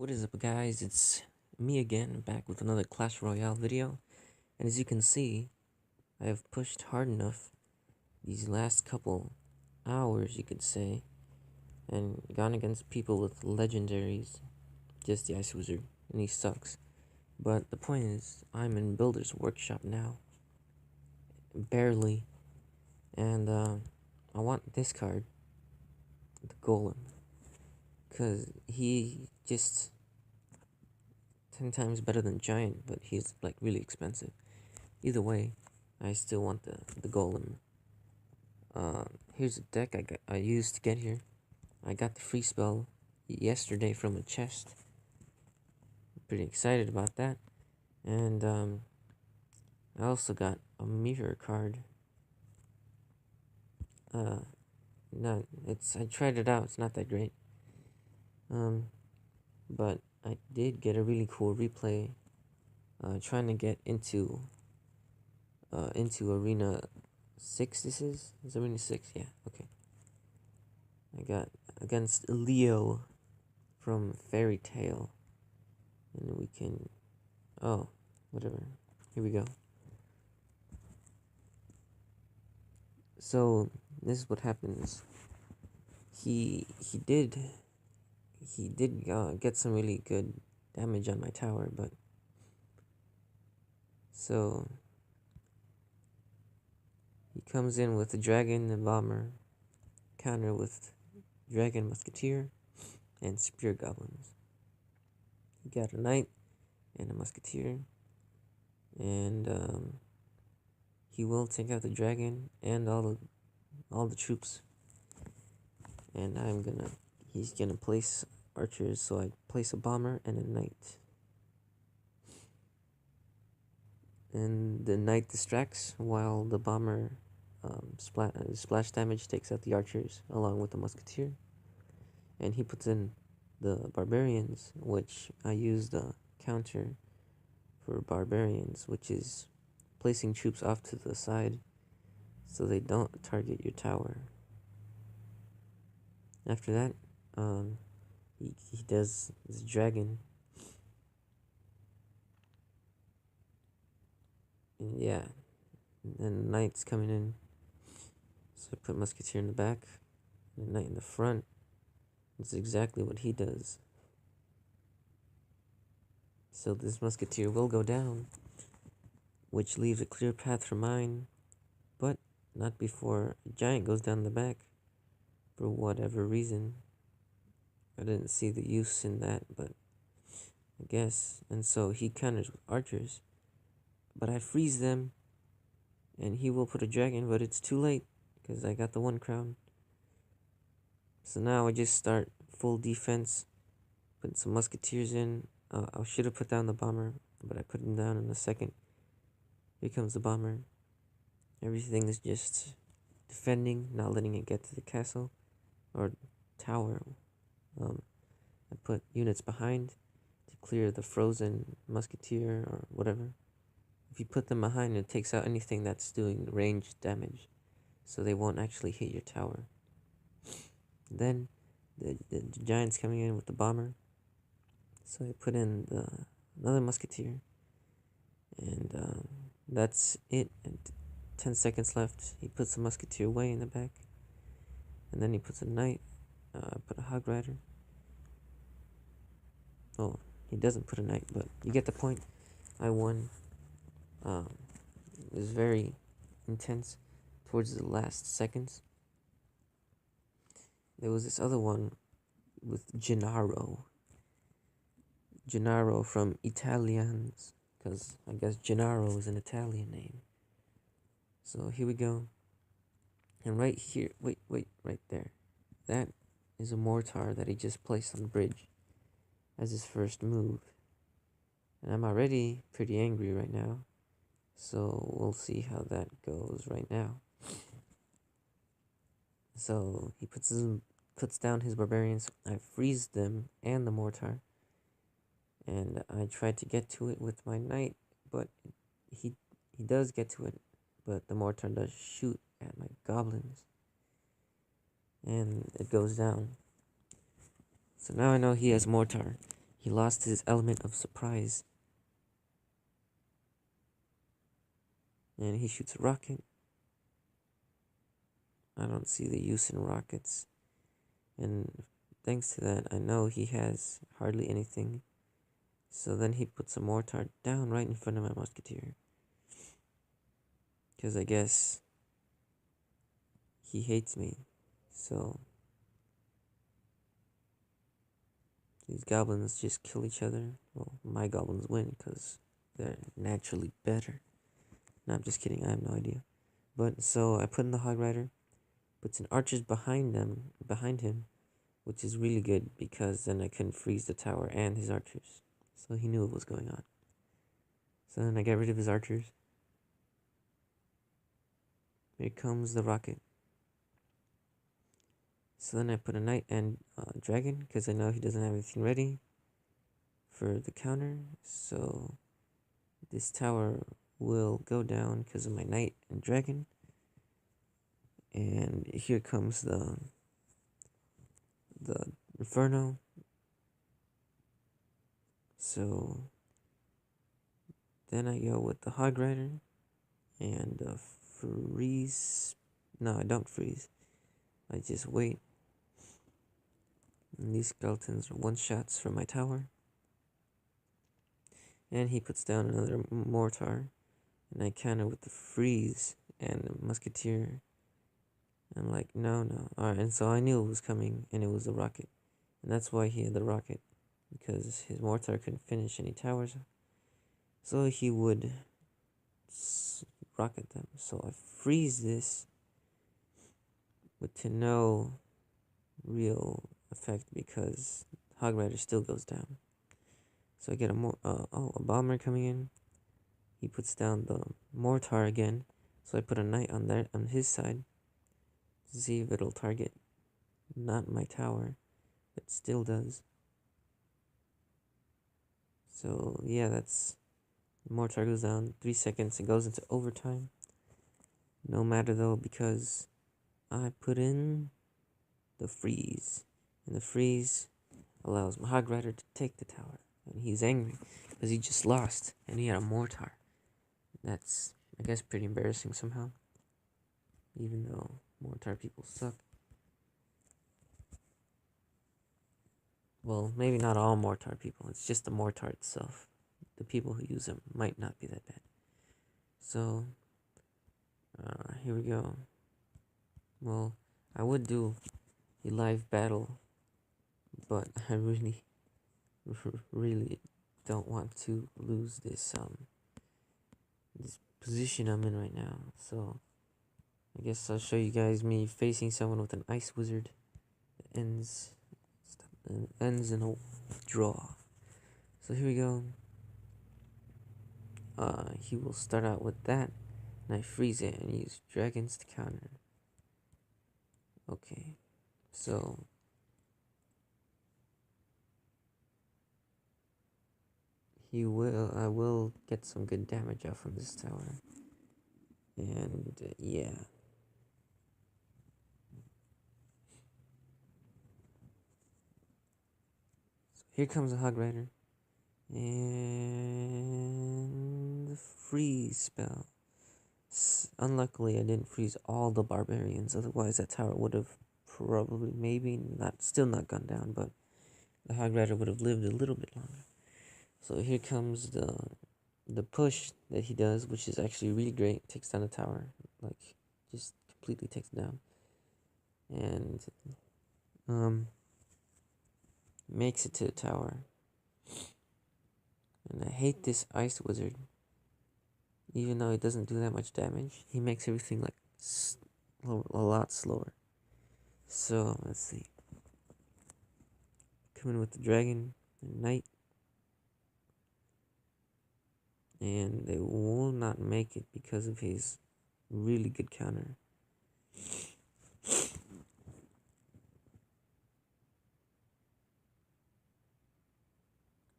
What is up, guys? It's me again, back with another Clash Royale video. And as you can see, I have pushed hard enough these last couple hours, you could say, and gone against people with legendaries, just the Ice Wizard, and he sucks. But the point is, I'm in Builder's Workshop now, barely, and I want this card, the Golem, because he just 10 times better than Giant, but he's like really expensive. Either way, I still want the Golem. Here's a deck I used to get here. I got the free spell yesterday from a chest. I'm pretty excited about that. And I also got a mirror card. No, I tried it out. It's not that great. But I did get a really cool replay. Trying to get into Arena 6. This is Arena 6. Yeah. Okay. I got against Leo from Fairy Tale, and we can, oh, whatever. Here we go. So this is what happens. He did get some really good damage on my tower, but so he comes in with the dragon and bomber, counter with dragon musketeer and spear goblins. He got a knight and a musketeer, and he will take out the dragon and all the troops. And he's gonna place archers, so I place a bomber and a knight. And the knight distracts while the bomber splash damage takes out the archers along with the musketeer. And he puts in the barbarians, which I use the counter for barbarians, which is placing troops off to the side so they don't target your tower. After that, he does his dragon. And yeah, and then the knight's coming in. So I put musketeer in the back and the knight in the front. That's exactly what he does. So this musketeer will go down, which leaves a clear path for mine, but not before a giant goes down the back. For whatever reason, I didn't see the use in that, but I guess. And so he counters with archers, but I freeze them, and he will put a dragon, but it's too late because I got the 1 crown. So now I just start full defense, put some musketeers in. I should have put down the bomber, but I put him down in a second. Here comes the bomber. Everything is just defending, not letting it get to the castle or tower. I put units behind to clear the frozen musketeer or whatever. If you put them behind, it takes out anything that's doing ranged damage, so they won't actually hit your tower. Then the giant's coming in with the bomber, so I put in another musketeer, and that's it. And 10 seconds left. He puts the musketeer way in the back, and then he puts a knight. Put a hog rider. Oh, he doesn't put a knight, but you get the point. I won. It was very intense towards the last seconds. There was this other one with Gennaro from Italians, because I guess Gennaro is an Italian name. So here we go. And right here, wait, right there. That is a mortar that he just placed on the bridge as his first move. And I'm already pretty angry right now, so we'll see how that goes right now. So he puts down his barbarians. I freeze them and the mortar, and I tried to get to it with my knight, but he does get to it, but the mortar does shoot at my goblins, and it goes down. So now I know he has mortar. he lost his element of surprise. And he shoots a rocket. I don't see the use in rockets. And thanks to that, I know he has hardly anything. So then he puts a mortar down right in front of my musketeer. Because I guess he hates me. So these goblins just kill each other. Well, my goblins win because they're naturally better. No, I'm just kidding. I have no idea. But so I put in the hog rider, puts an archers behind him, which is really good because then I couldn't freeze the tower and his archers. So he knew what was going on. So then I got rid of his archers. Here comes the rocket. So then I put a knight and dragon because I know he doesn't have anything ready for the counter. So this tower will go down because of my knight and dragon. And here comes the inferno. So then I go with the hog rider and freeze. No, I don't freeze. I just wait. And these skeletons are one shots from my tower. And he puts down another mortar. And I counter with the freeze and the musketeer. I'm like, no. Alright, and so I knew it was coming, and it was the rocket. And that's why he had the rocket. Because his mortar couldn't finish any towers. So he would rocket them. So I freeze this. But to no real effect because Hog Rider still goes down. So I get a bomber coming in. He puts down the mortar again. So I put a knight on his side to see if it'll target not my tower, but still does. So yeah, that's the mortar goes down 3 seconds. It goes into overtime. No matter though, because I put in the freeze, and the freeze allows my Hog Rider to take the tower. And he's angry because he just lost and he had a mortar. That's, I guess, pretty embarrassing somehow. Even though mortar people suck. Well, maybe not all mortar people. It's just the mortar itself. The people who use them might not be that bad. So, here we go. Well, I would do a live battle, but I really don't want to lose this position I'm in right now. So I guess I'll show you guys me facing someone with an ice wizard that ends in a draw. So here we go. He will start out with that, and I freeze it and use dragons to counter. Okay, so I will get some good damage out from this tower. And yeah. So here comes a Hog Rider. And the freeze spell. Unluckily, I didn't freeze all the barbarians. Otherwise, that tower would have probably, maybe, still not gone down. But the Hog Rider would have lived a little bit longer. So here comes the push that he does, which is actually really great. Takes down the tower, like just completely takes it down, and makes it to the tower. And I hate this ice wizard, even though it doesn't do that much damage. He makes everything like a lot slower. So let's see. Coming with the dragon and knight. And they will not make it because of his really good counter.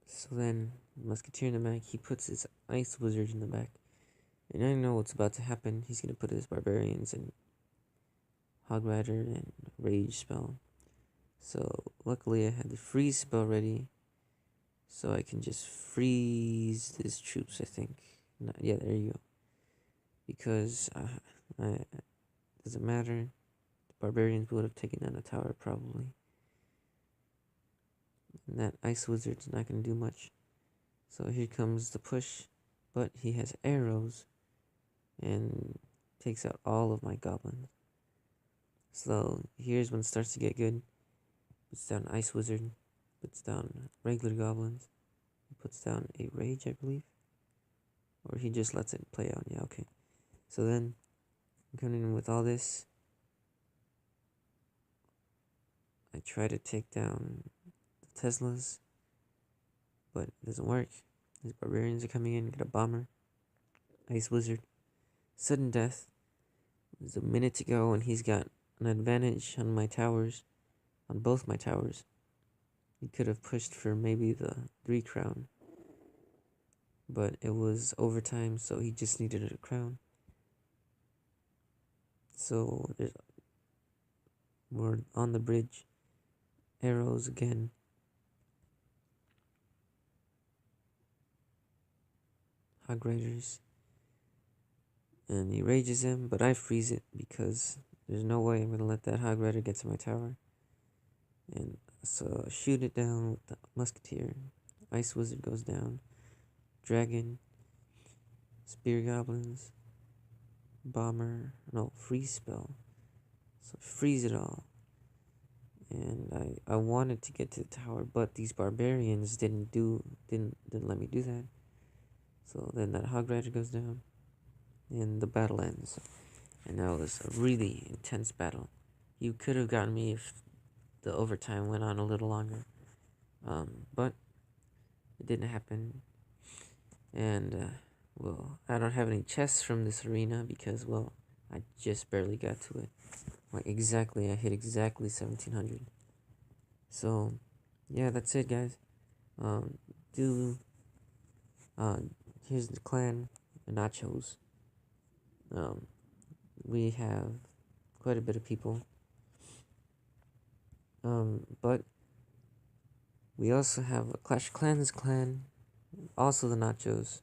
So then, Musketeer in the back, he puts his Ice Wizard in the back. And I know what's about to happen. He's going to put his Barbarians and Hog Rider and Rage spell. So, luckily I had the Freeze spell ready. So I can just freeze his troops, I think. No, yeah, there you go. Because doesn't matter. The barbarians would have taken down a tower probably. And that ice wizard's not going to do much. So here comes the push. But he has arrows and takes out all of my goblins. So here's when it starts to get good. Puts down ice wizard. Puts down regular goblins. He puts down a rage, I believe. Or he just lets it play out. Yeah, okay. So then I'm coming in with all this. I try to take down the Teslas, but it doesn't work. These barbarians are coming in. Get a bomber, ice wizard, sudden death. There's a minute to go, and he's got an advantage on my towers, on both my towers. He could have pushed for maybe the 3 crown, but it was overtime, so he just needed a crown. So we're on the bridge. Arrows again. Hog Riders. And he rages him, but I freeze it because there's no way I'm going to let that Hog Rider get to my tower. And so I shoot it down with the Musketeer. Ice Wizard goes down. Dragon. Spear Goblins. Bomber. No, Freeze Spell. So I freeze it all. And I wanted to get to the tower, but these barbarians didn't let me do that. So then that Hog Rider goes down. And the battle ends. And that was a really intense battle. You could have gotten me if the overtime went on a little longer. But it didn't happen. And, well, I don't have any chests from this arena because, well, I just barely got to it. Like, I hit exactly 1700. So, yeah, that's it, guys. Here's the clan, the Nachos. We have quite a bit of people. But we also have a Clash of Clans clan, also the Nachos.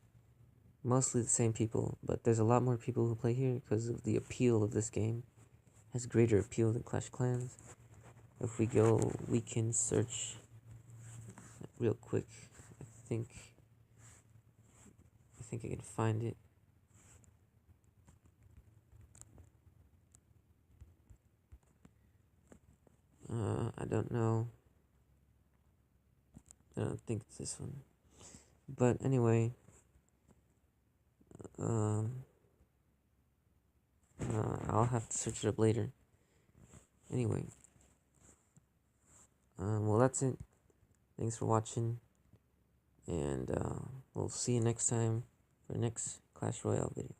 Mostly the same people, but there's a lot more people who play here because of the appeal of this game. It has greater appeal than Clash of Clans. If we go, we can search real quick. I think I can find it. I don't know. I don't think it's this one. But anyway, I'll have to search it up later. Anyway, well, that's it. Thanks for watching, and we'll see you next time for the next Clash Royale video.